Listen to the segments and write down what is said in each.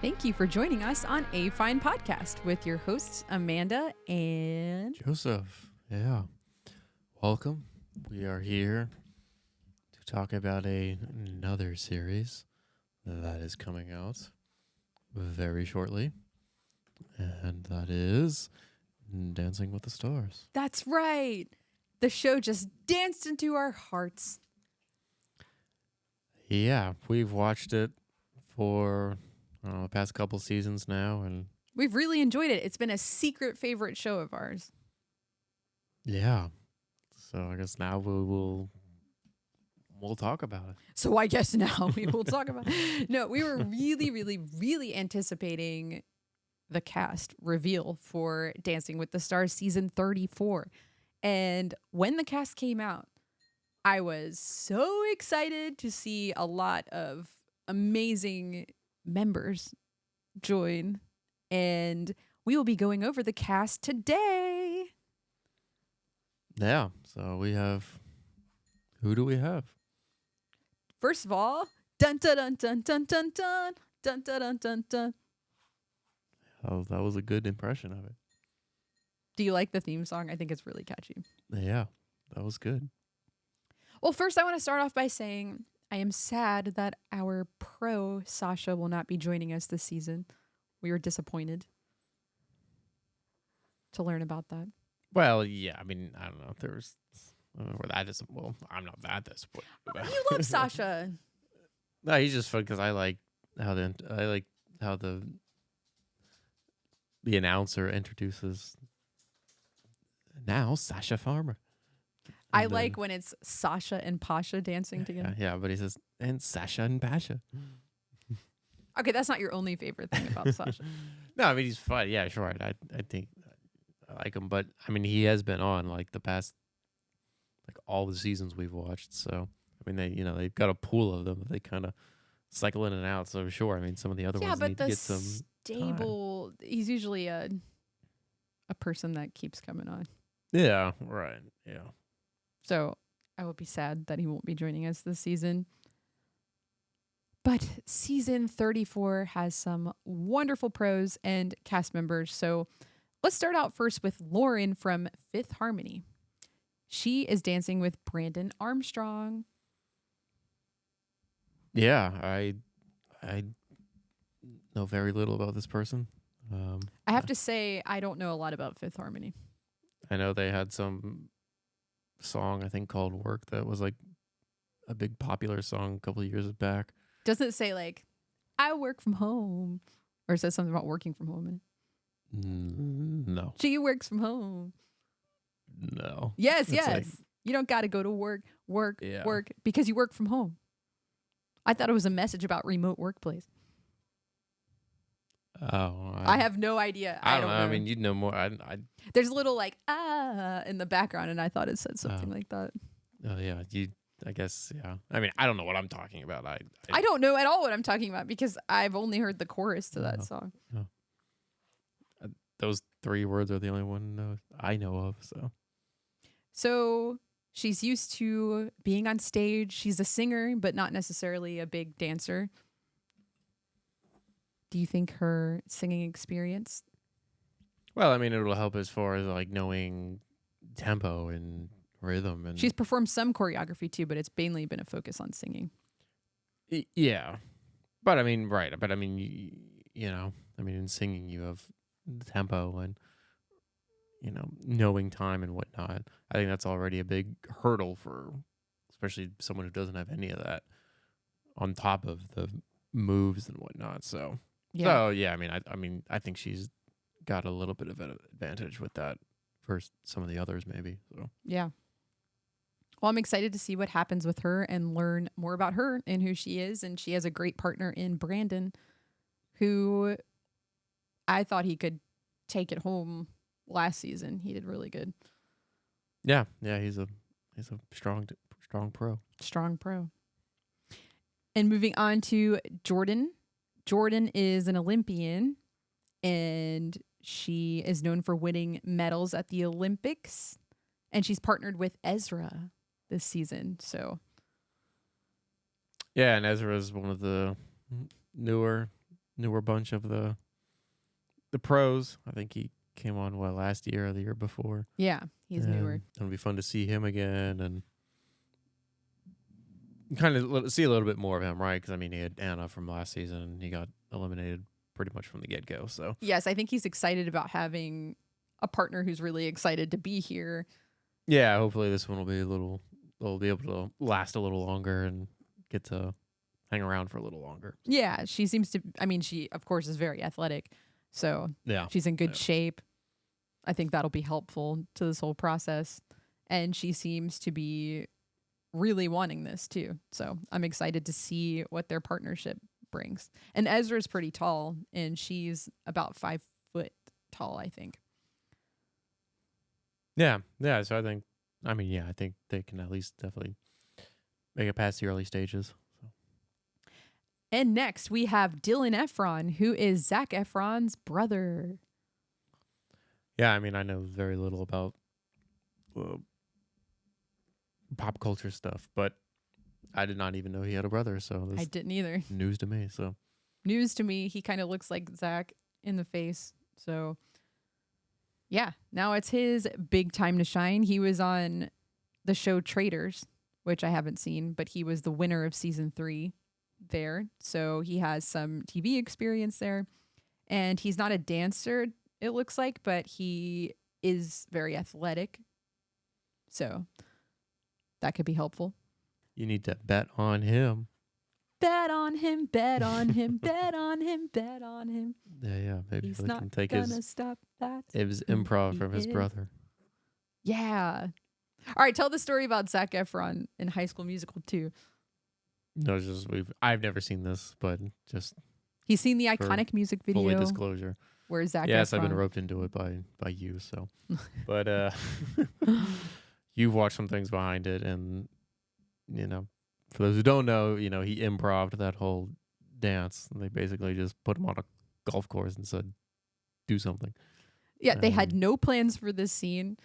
Thank you for joining us on A Fine Podcast with your hosts, Amanda and Joseph. Yeah. Welcome. We are here to talk about another series that is coming out very shortly. And that is Dancing with the Stars. That's right. The show just danced into our hearts. Yeah, we've watched it for the past couple seasons now, and We've really enjoyed it. It's been a secret favorite show of ours. yeah. So I guess now we'll talk about it. So I guess now we will talk about it. No, we were really anticipating the cast reveal for Dancing with the Stars season 34. And when the cast came out, I was so excited to see a lot of amazing members join. And we will be going over the cast today. Yeah. So we have, who do we have? First of all, dun dun dun dun dun dun dun dun dun dun dun dun. Oh, that was a good impression of it. Do you like the theme song? I think it's really catchy. Yeah, that was good. Well, first I want to start off by saying I am sad that our pro Sasha will not be joining us this season. We were disappointed to learn about that. Well, yeah, I mean, I don't know if there's, I don't know where that is. Well, I'm not that disappointed. You love Sasha. No, he's just fun because I like how the announcer introduces now Sasha Farmer. I And, like when it's Sasha and Pasha dancing together. Yeah, but he says, and Sasha and Pasha. Okay, that's not your only favorite thing about Sasha. No, I mean, he's fun. Yeah, sure. I think I like him. But, I mean, he has been on, like, the past, like, all the seasons we've watched. So, I mean, they've got a pool of them that they kind of cycle in and out. So, sure. I mean, some of the other Yeah, ones but need the to get some stable, he's usually a person that keeps coming on. Yeah, right. Yeah. So I will be sad that he won't be joining us this season. But season 34 has some wonderful pros and cast members. So let's start out first with Lauren from Fifth Harmony. She is dancing with Brandon Armstrong. Yeah, I know very little about this person. I have to say, I don't know a lot about Fifth Harmony. I know they had some song, I think, called Work that was like a big popular song a couple of years back. Doesn't it say like, I work from home? Or it says something about working from home in it? No. She works from home. No. Yes, It's yes. like- You don't got to go to work, Yeah. work, because you work from home. I thought it was a message about remote workplace. Oh, I have no idea. I don't know. I mean, you'd know more. There's a little like in the background, and I thought it said something like that. Oh yeah, I guess. Yeah. I mean, I don't know what I'm talking about. I don't know at all what I'm talking about because I've only heard the chorus to that No. song. Those 3 words are the only one I know of. So she's used to being on stage. She's a singer, but not necessarily a big dancer. Do you think her singing experience? Well, I mean, it'll help as far as like knowing tempo and rhythm, and She's performed some choreography too, but it's mainly been a focus on singing. Yeah, but I mean, right? But I mean, I mean, in singing, you have the tempo and knowing time and whatnot. I think that's already a big hurdle for, especially someone who doesn't have any of that on top of the moves and whatnot. So yeah, I mean, I think she's got a little bit of an advantage with that for some of the others, maybe. So Yeah. Well, I'm excited to see what happens with her and learn more about her and who she is. And she has a great partner in Brandon, who I thought he could take it home last season. He did really good. yeah, he's a strong pro. Strong pro. And moving on to Jordan. Jordan is an Olympian, and she is known for winning medals at the Olympics. And she's partnered with Ezra this season. So Yeah, and Ezra is one of the newer newer bunch of the pros. I think he came on last year or the year before. Yeah, he's newer. It'll be fun to see him again and kind of see a little bit more of him, right? Because I mean, he had Anna from last season, and he got eliminated pretty much from the get go. So yes, I think he's excited about having a partner who's really excited to be here. Yeah, hopefully this one will be they'll be able to last a little longer and get to hang around for a little longer. Yeah, she seems to. I mean, she of course is very athletic, so yeah, she's in good shape. I think that'll be helpful to this whole process, and she seems to be really wanting this too. So I'm excited to see what their partnership brings. And Ezra's pretty tall, and she's about 5 foot tall, I think. Yeah. So I think they can at least definitely make it past the early stages. So. And next we have Dylan Efron, who is Zac Efron's brother. Yeah, I mean, I know very little about pop culture stuff, but I did not even know he had a brother. So I didn't either. News to me. So news to me. He kind of looks like Zac in the face. So yeah, now it's his big time to shine. He was on the show Traitors, which I haven't seen, but he was the winner of season 3 there. So he has some TV experience there. And he's not a dancer, it looks like, but he is very athletic. So that could be helpful. You need to bet on him. Bet on him, bet on him, bet on him, bet on him. Yeah. Maybe he's he not can take gonna stop that. It was improv from his brother. Yeah. All right, tell the story about Zac Efron in High School Musical 2. No, I've never seen this, but just he's seen the iconic music video. Fully disclosure. Where Zac Yes, Efron. I've been roped into it by you, so. But you've watched some things behind it, and for those who don't know, he improv'd that whole dance. And they basically just put him on a golf course and said, "Do something." Yeah, they had no plans for this scene.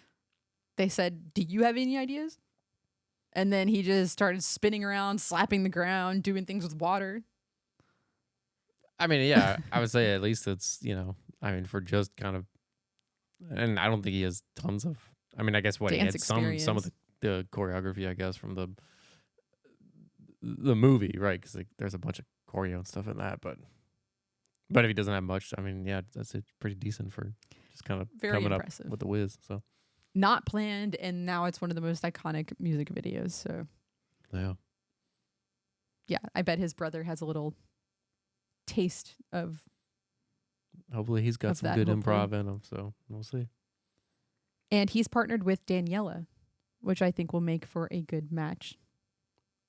They said, "Do you have any ideas?" And then he just started spinning around, slapping the ground, doing things with water. I mean, yeah, I would say at least it's, for just kind of, and I don't think he has tons of, I guess he had some of the choreography, I guess, from the movie, right? Because there's a bunch of choreo and stuff in that, but if he doesn't have much, that's pretty decent for just kind of coming impressive. Up with the whiz. So not planned, and now it's one of the most iconic music videos. So yeah, I bet his brother has a little taste of. Hopefully, he's got some good improv in him. So we'll see. And he's partnered with Daniela, which I think will make for a good match.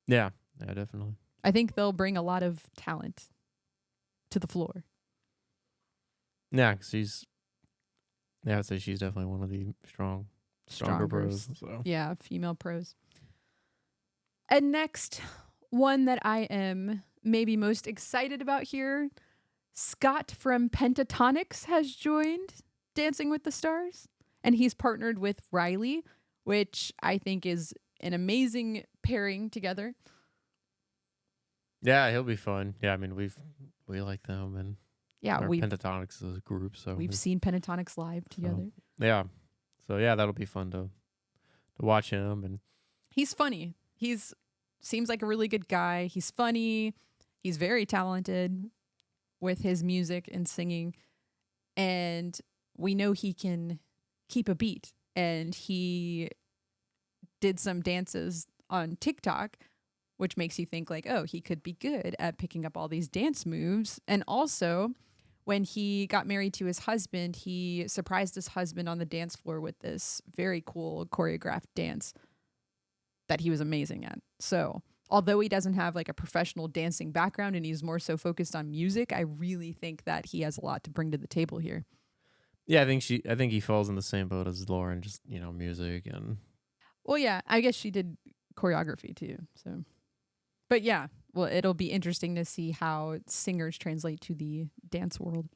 Yeah, definitely. I think they'll bring a lot of talent to the floor. Yeah, because I'd say she's definitely one of the stronger pros. So. Yeah, female pros. And next, one that I am maybe most excited about here, Scott from Pentatonix has joined Dancing with the Stars, and he's partnered with Riley, which I think is an amazing pairing together. Yeah, he'll be fun. Yeah, we like them, and Pentatonix is a group, so we've seen Pentatonix live together. Yeah, so that'll be fun to watch him, and he's funny. He's seems like a really good guy. He's funny. He's very talented with his music and singing, and we know he can keep a beat. And he did some dances on TikTok, which makes you think like, oh, he could be good at picking up all these dance moves. And also, when he got married to his husband, he surprised his husband on the dance floor with this very cool choreographed dance that he was amazing at. So although he doesn't have like a professional dancing background and he's more so focused on music, I really think that he has a lot to bring to the table here. Yeah, I think he falls in the same boat as Lauren, just, music and. Well, yeah, I guess she did choreography too. So, but yeah, well, it'll be interesting to see how singers translate to the dance world.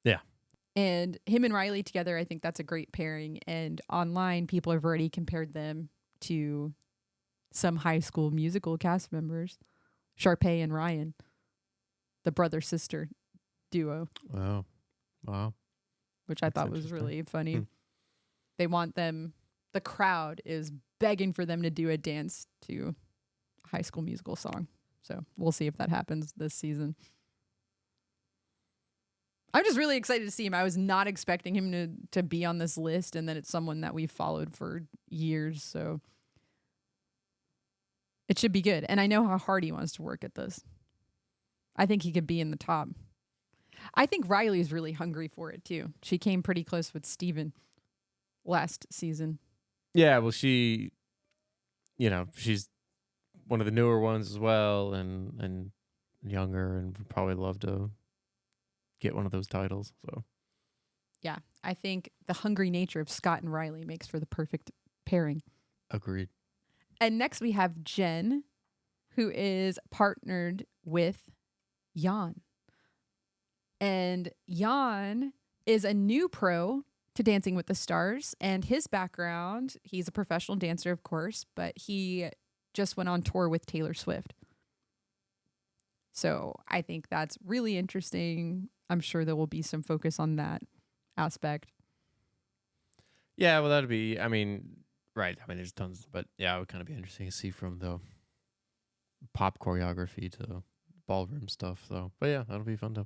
Yeah. And him and Riley together, I think that's a great pairing. And online, people have already compared them to some High School Musical cast members, Sharpay and Ryan, the brother-sister duo, Wow. Wow. which I That's thought was interesting. really funny. Hmm. They want them, the crowd is begging for them to do a dance to a High School Musical song. So we'll see if that happens this season. I'm just really excited to see him. I was not expecting him to be on this list, and then it's someone that we've followed for years. So it should be good. And I know how hard he wants to work at this. I think he could be in the top. I think Riley is really hungry for it too. She came pretty close with Steven last season. Yeah, well, she's one of the newer ones as well, and younger, and would probably love to get one of those titles. So Yeah, I think the hungry nature of Scott and Riley makes for the perfect pairing. agreed. And next we have Jen, who is partnered with Jan. And Jan is a new pro to Dancing with the Stars. And his background, he's a professional dancer, of course, but he just went on tour with Taylor Swift. So I think that's really interesting. I'm sure there will be some focus on that aspect. Yeah, well, that'd be. I mean, right. I mean, there's tons, but yeah, it would kind of be interesting to see from the pop choreography to ballroom stuff. So, but yeah, that'll be fun to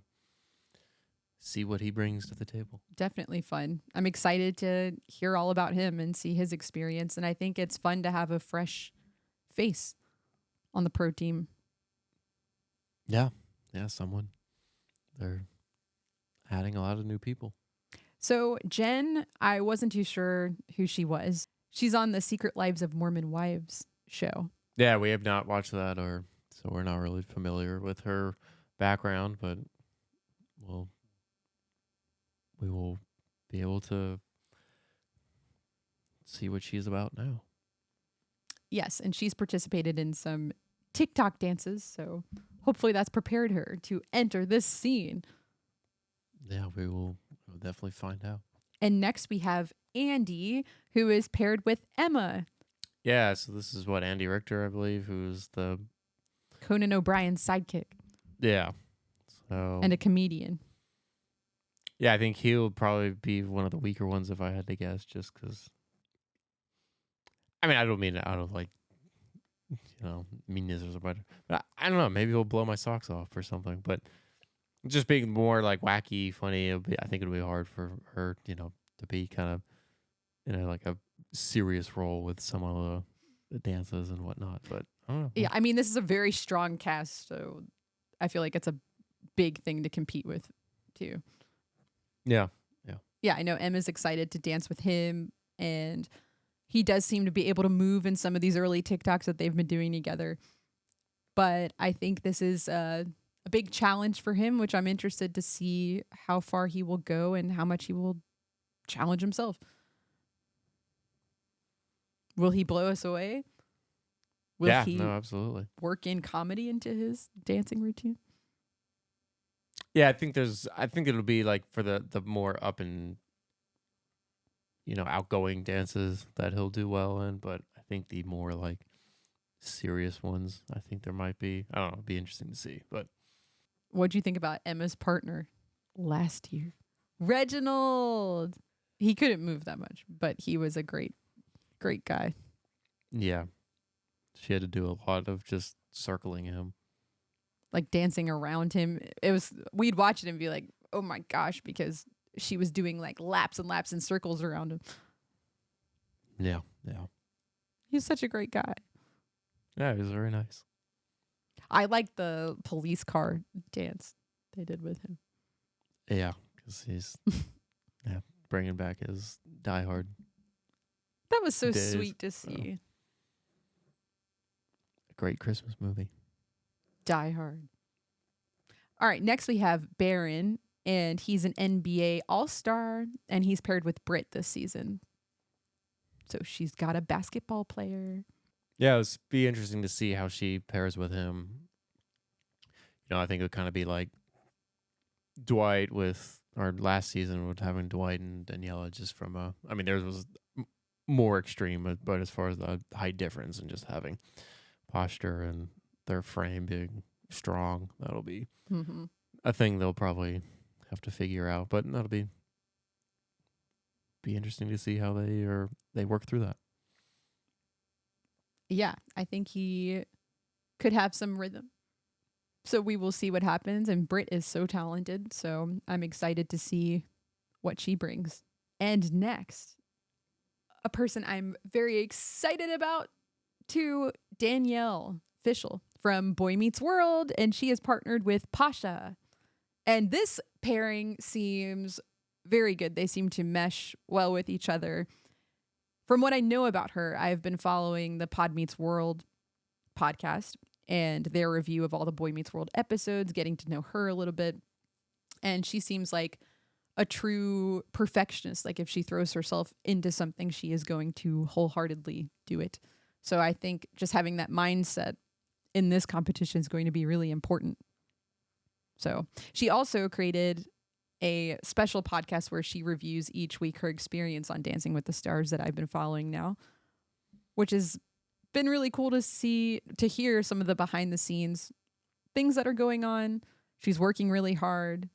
see what he brings to the table. Definitely fun. I'm excited to hear all about him and see his experience. And I think it's fun to have a fresh face on the pro team. Yeah, someone. They're adding a lot of new people. So Jen, I wasn't too sure who she was. She's on the Secret Lives of Mormon Wives show. Yeah, we have not watched that, so we're not really familiar with her background, but we will be able to see what she's about now. Yes, and she's participated in some TikTok dances, so hopefully that's prepared her to enter this scene. Yeah, we'll definitely find out. And next we have Andy, who is paired with Emma. Yeah, so this is what Andy Richter, I believe, who's the Conan O'Brien's sidekick. Yeah. So And a comedian. Yeah, I think he'll probably be one of the weaker ones if I had to guess, just because. I mean, I don't mean it out of meanness or something, but I don't know. Maybe he'll blow my socks off or something. But just being more like wacky, funny, I think it'll be hard for her, to be kind of in like a serious role with some of the dances and whatnot. But I don't know. Yeah, I mean, this is a very strong cast, so I feel like it's a big thing to compete with, too. Yeah. Yeah, I know Emma's excited to dance with him, and he does seem to be able to move in some of these early TikToks that they've been doing together. But I think this is a big challenge for him, which I'm interested to see how far he will go and how much he will challenge himself. Will he blow us away? Will he absolutely work in comedy into his dancing routine? Yeah, I think it'll be like for the more up and outgoing dances that he'll do well in, but I think the more like serious ones, I think there might be. I don't know, it'd be interesting to see. But what'd you think about Emma's partner last year? Reginald. He couldn't move that much, but he was a great guy. Yeah. She had to do a lot of just circling him. Like dancing around him. We'd watch it and be like, oh my gosh, because she was doing like laps and laps and circles around him. Yeah. He's such a great guy. Yeah, he was very nice. I like the police car dance they did with him. Yeah, because he's bringing back his Die Hard. That was so days, sweet to see. A great Christmas movie. Die Hard. All right, next we have Baron, and he's an NBA All-Star, and he's paired with Britt this season. So she's got a basketball player. Yeah, it'll be interesting to see how she pairs with him. I think it would kind of be like Dwight with our last season with having Dwight and Daniela just from theirs was more extreme, but as far as the height difference and just having posture and their frame being strong, that'll be a thing they'll probably have to figure out, but that'll be interesting to see how they work through that. Yeah, I think he could have some rhythm. So we will see what happens. And Britt is so talented. So I'm excited to see what she brings. And next, a person I'm very excited about too, Danielle Fishel from Boy Meets World. And she is partnered with Pasha. And this pairing seems very good. They seem to mesh well with each other. From what I know about her, I've been following the Pod Meets World podcast and their review of all the Boy Meets World episodes, getting to know her a little bit. And she seems like a true perfectionist. Like if she throws herself into something, she is going to wholeheartedly do it. So I think just having that mindset in this competition is going to be really important. So she also created a special podcast where she reviews each week her experience on Dancing with the Stars that I've been following now, which has been really cool to hear some of the behind the scenes things that are going on. She's working really hard.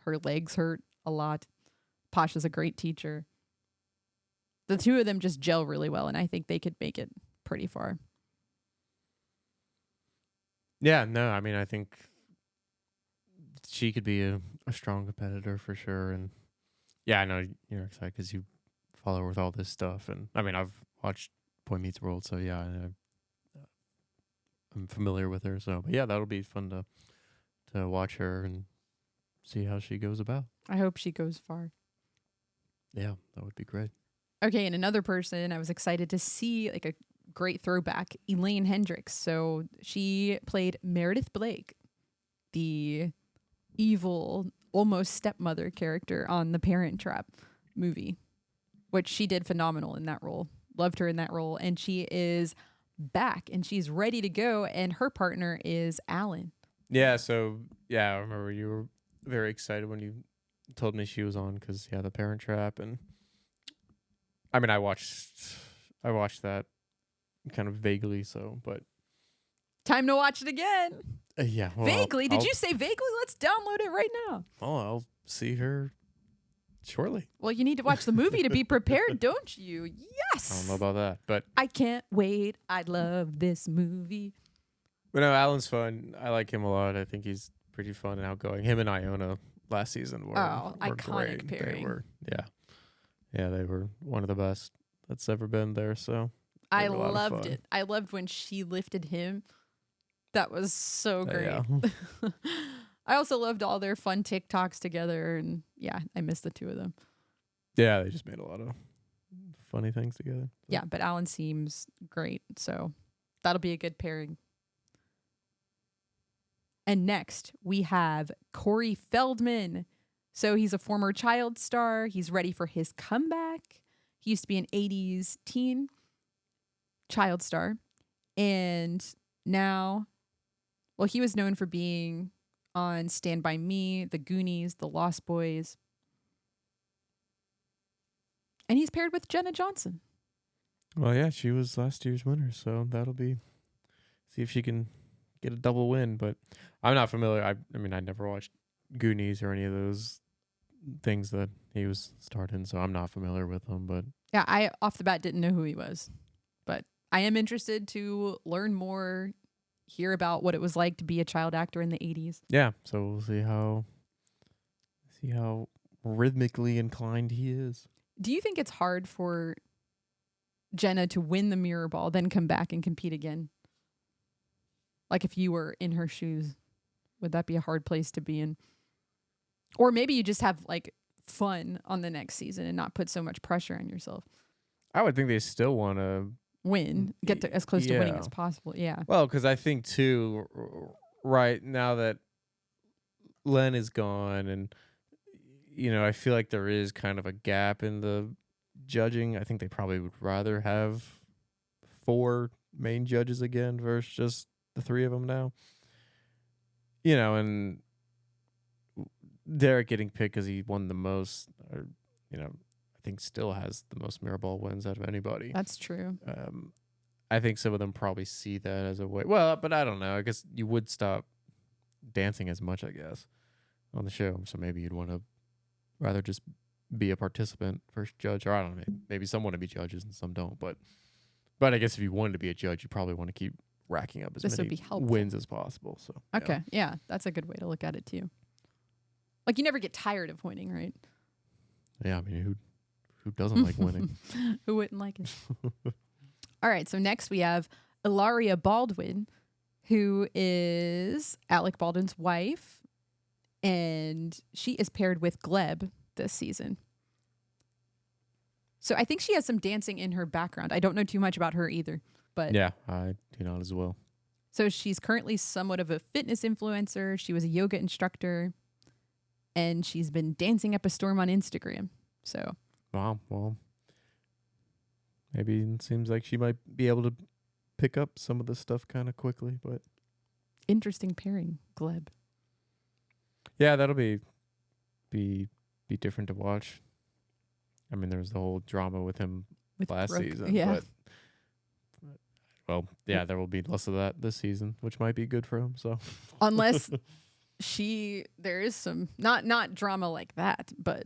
Her legs hurt a lot. Pasha's a great teacher. The two of them just gel really well, and I think they could make it pretty far. Yeah, no, I mean, I think she could be a strong competitor for sure. And yeah, I know you're excited because you follow her with all this stuff. And I mean, I've watched Boy Meets World, so yeah, I'm familiar with her. So but yeah, that'll be fun to watch her and see how she goes about. I hope she goes far. Yeah, that would be great. Okay, and another person I was excited to see, like a great throwback, Elaine Hendricks. So she played Meredith Blake, the evil, almost stepmother character on the Parent Trap movie, which she did phenomenal in that role. Loved her in that role. And she is back and she's ready to go. And her partner is Alan. Yeah, so yeah, I remember you were very excited when you told me she was on because the Parent Trap, and I mean I watched that kind of vaguely, so but time to watch it again. Yeah, well, vaguely. Did you say vaguely? Let's download it right now. Oh, I'll see her shortly. Well, you need to watch the movie to be prepared, don't you? Yes. I don't know about that, but I can't wait. I love this movie. But no, Alan's fun. I like him a lot. I think he's pretty fun and outgoing. Him and Iona last season were iconic great. pairing. They were, they were one of the best that's ever been there. So I loved it. I loved when she lifted him. That was so great. Yeah. I also loved all their fun TikToks together, and yeah, I miss the two of them. Yeah, they just made a lot of funny things together. Yeah, but Alan seems great, so that'll be a good pairing. And next, we have Corey Feldman. So he's a former child star. He's ready for his comeback. He used to be an 80s teen child star. And now, well, he was known for being on Stand By Me, The Goonies, The Lost Boys. And he's paired with Jenna Johnson. Well, yeah, she was last year's winner, so that'll be, see if she can get a double win. But I'm not familiar. I mean, I never watched Goonies or any of those things that he was starred in, so I'm not familiar with him. But yeah, I off the bat didn't know who he was, but I am interested to learn more, hear about what it was like to be a child actor in the 80s. Yeah, so we'll see how rhythmically inclined he is. Do you think it's hard for Jenna to win the mirror ball, then come back and compete again? Like if you were in her shoes, would that be a hard place to be in? Or maybe you just have like fun on the next season and not put so much pressure on yourself. I would think they still want to win, get to as close to winning as possible. Yeah. Well, because I think too, right now that Len is gone, and I feel like there is kind of a gap in the judging. I think they probably would rather have 4 main judges again versus just the 3 of them now. And Derek getting picked because he won the most, or I think still has the most mirror ball wins out of anybody. That's true. I think some of them probably see that as a way. Well, but I don't know. I guess you would stop dancing as much, I guess. on the show. So maybe you'd want to rather just be a participant versus judge, or I don't know. Maybe some want to be judges and some don't. But I guess if you wanted to be a judge, you probably want to keep racking up as This would many be helpful. wins as possible. So Okay, yeah, that's a good way to look at it too. Like you never get tired of winning, right? yeah. I mean, who doesn't like winning? Who wouldn't like it? All right, so next we have Ilaria Baldwin, who is Alec Baldwin's wife, and she is paired with Gleb this season. So I think she has some dancing in her background. I don't know too much about her either, but Yeah, I do not as well. So she's currently somewhat of a fitness influencer. She was a yoga instructor, and she's been dancing up a storm on Instagram. So Wow. Well, maybe it seems like she might be able to pick up some of this stuff kind of quickly, but interesting pairing, Gleb. yeah, that'll be different to watch. I mean, there's the whole drama with him With last Brooke, season, yeah. but well, yeah, there will be less of that this season, which might be good for him. So Unless there is some not drama like that, but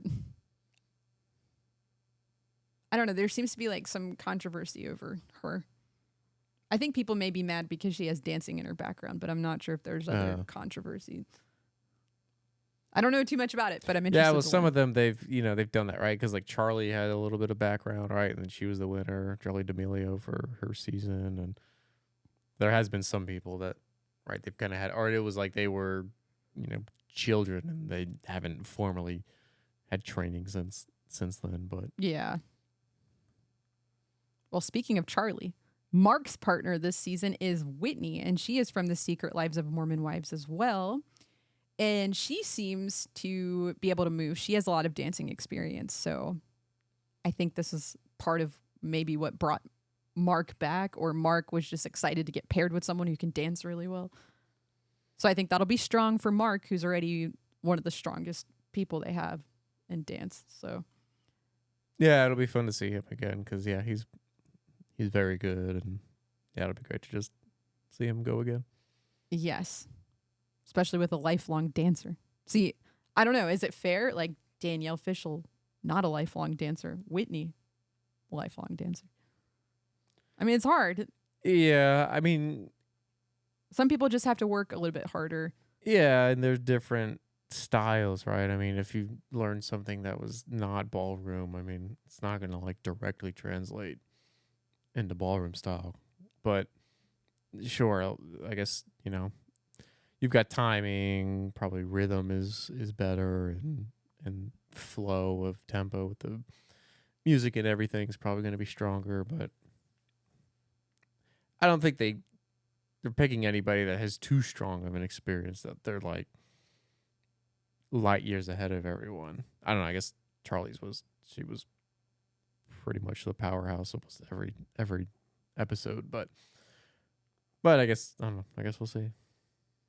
I don't know. There seems to be like some controversy over her. I think people may be mad because she has dancing in her background, but I'm not sure if there's other controversy. I don't know too much about it, but I'm interested. Yeah, well, some of them they've done that, right? Because like Charlie had a little bit of background, right, and then she was the winner, Charlie D'Amelio for her season, and there has been some people that, right, they've kind of had, or it was like they were, children and they haven't formally had training since then, but Yeah. Well, speaking of Charlie, Mark's partner this season is Whitney, and she is from The Secret Lives of Mormon Wives as well. And she seems to be able to move. She has a lot of dancing experience. So I think this is part of maybe what brought Mark back, or Mark was just excited to get paired with someone who can dance really well. So I think that'll be strong for Mark, who's already one of the strongest people they have in dance. So yeah, it'll be fun to see him again because yeah, he's very good, and yeah, it'll be great to just see him go again. yes, especially with a lifelong dancer. See, I don't know. Is it fair? Like Danielle Fishel, not a lifelong dancer. Whitney, lifelong dancer. I mean, it's hard. Yeah, I mean, Some people just have to work a little bit harder. yeah, and there's different styles, right? I mean, if you learn something that was not ballroom, I mean, it's not going to like directly translate into ballroom style. But sure, I guess, you've got timing, probably rhythm is better, and flow of tempo with the music and everything is probably going to be stronger, but I don't think they're picking anybody that has too strong of an experience that they're like light years ahead of everyone. I don't know. I guess Charlie's she was pretty much the powerhouse almost every episode, but I guess I don't know. I guess we'll see.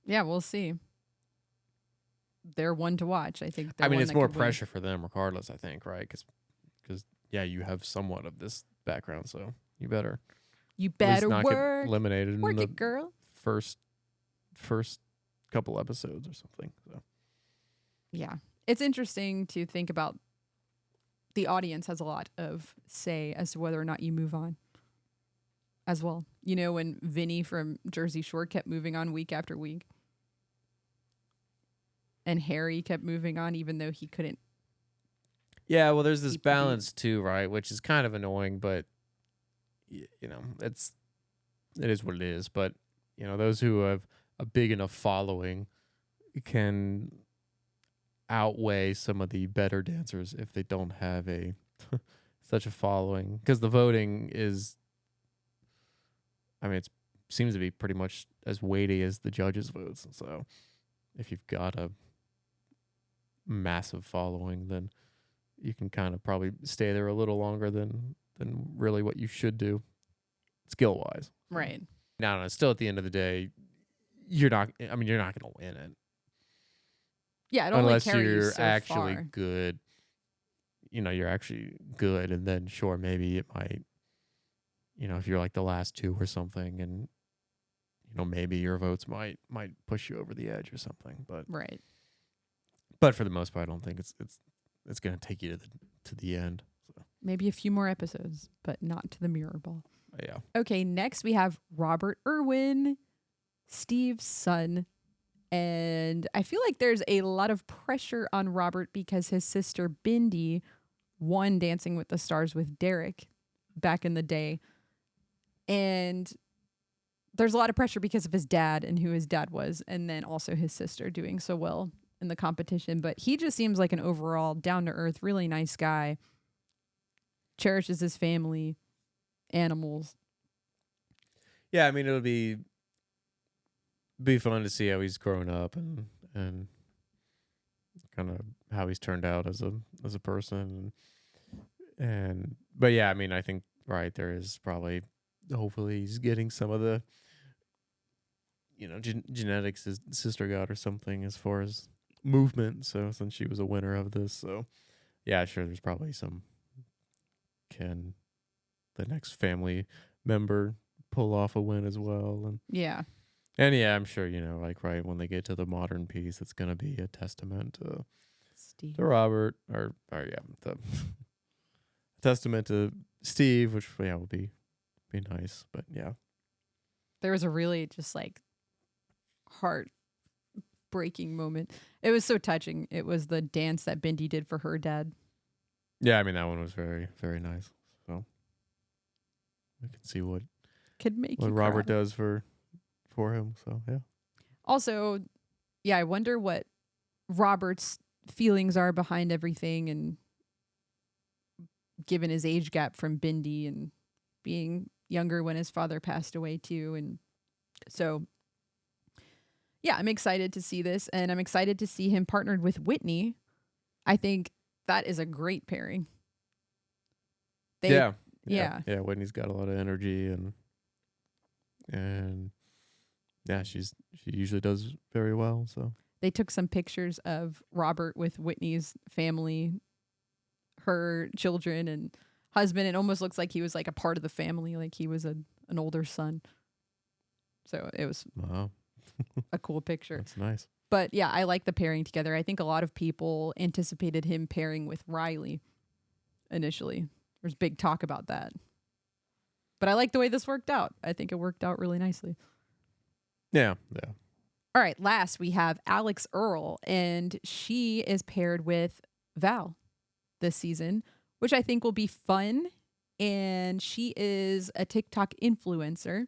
Yeah, we'll see. They're one to watch. I think. I mean, it's more pressure for them, regardless. I think, right? Because yeah, you have somewhat of this background, so you better at least not work. get eliminated Work in the it, girl. first couple episodes or something. So Yeah. It's interesting to think about. The audience has a lot of say as to whether or not you move on as well. When Vinny from Jersey Shore kept moving on week after week, and Harry kept moving on even though he couldn't. yeah, well, there's this Keep the beat. balance too, right? Which is kind of annoying, but it is what it is. But those who have a big enough following can outweigh some of the better dancers if they don't have such a following, because the voting is, I mean, it seems to be pretty much as weighty as the judges' votes. So if you've got a massive following, then you can kind of probably stay there a little longer than really what you should do skill wise. Right. Now, still at the end of the day, you're not going to win it. Yeah, it only unless carry you you're so actually far. good. You're actually good, and then sure, maybe it might, if you're like the last two or something, and maybe your votes might push you over the edge or something. But Right. But for the most part, I don't think it's going to take you to the end. So. Maybe a few more episodes, but not to the mirror ball. Yeah. Okay, next we have Robert Irwin, Steve's son. And I feel like there's a lot of pressure on Robert because his sister Bindi won Dancing with the Stars with Derek back in the day. And there's a lot of pressure because of his dad and who his dad was, and then also his sister doing so well in the competition. But he just seems like an overall down-to-earth, really nice guy. Cherishes his family, animals. Yeah, I mean, it'll be fun to see how he's grown up and kind of how he's turned out as a person. And but yeah, I mean, I think right there is probably hopefully he's getting some of the genetics his sister got or something as far as movement. So since she was a winner of this, so yeah, sure, there's probably some. Can the next family member pull off a win as well? And yeah, I'm sure like right when they get to the modern piece, it's gonna be a testament to Steve, to Robert, or the testament to Steve, which will be nice. But yeah, there was a really just like heart breaking moment. It was so touching. It was the dance that Bindi did for her dad. Yeah, I mean that one was very, very nice. So I can see what could make what Robert does for him. So yeah. Also, yeah, I wonder what Robert's feelings are behind everything, and given his age gap from Bindi and being younger when his father passed away too, and so yeah, I'm excited to see this, and I'm excited to see him partnered with Whitney. I think that is a great pairing. Yeah. Whitney's got a lot of energy and yeah, she usually does very well. So they took some pictures of Robert with Whitney's family, her children and husband. It almost looks like he was like a part of the family, like he was an older son. So it was a cool picture. That's nice. But yeah, I like the pairing together. I think a lot of people anticipated him pairing with Riley initially. There's big talk about that. But I like the way this worked out. I think it worked out really nicely. Yeah. All right, last we have Alex Earl, and she is paired with Val this season, which I think will be fun. And she is a TikTok influencer.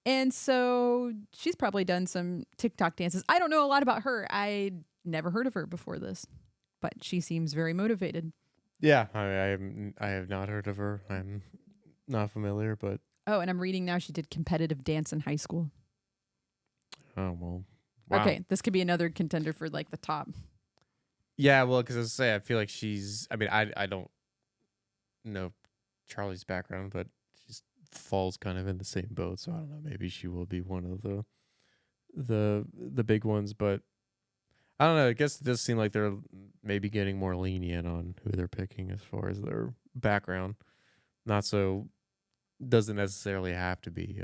And so she's probably done some TikTok dances. I don't know a lot about her. I never heard of her before this, but she seems very motivated. Yeah, I have not heard of her. I'm not familiar, but oh, and I'm reading now she did competitive dance in high school. Oh well. Wow. Okay, this could be another contender for like the top. Yeah, well, because as I say, I feel like she's. I mean, I don't know Charlie's background, but falls kind of in the same boat, so I don't know, maybe she will be one of the big ones, but I don't know, I guess it does seem like they're maybe getting more lenient on who they're picking as far as their background. Not so doesn't necessarily have to be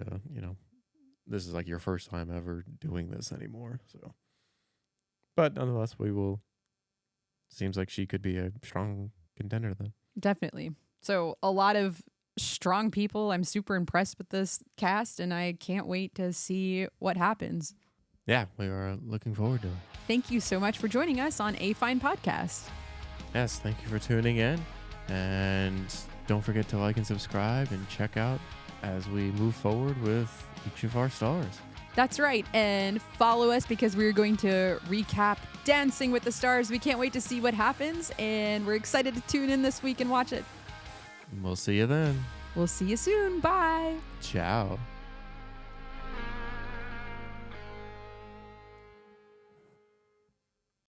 this is like your first time ever doing this anymore, so but nonetheless seems like she could be a strong contender then. Definitely. So a lot of strong people. I'm super impressed with this cast, and I can't wait to see what happens. Yeah, we are looking forward to it. Thank you so much for joining us on A Fine Podcast. Yes, thank you for tuning in, and don't forget to like and subscribe and check out as we move forward with each of our stars. That's right, and follow us because we're going to recap Dancing with the Stars. We can't wait to see what happens, and we're excited to tune in this week and watch it. We'll see you then. We'll see you soon. Bye. Ciao.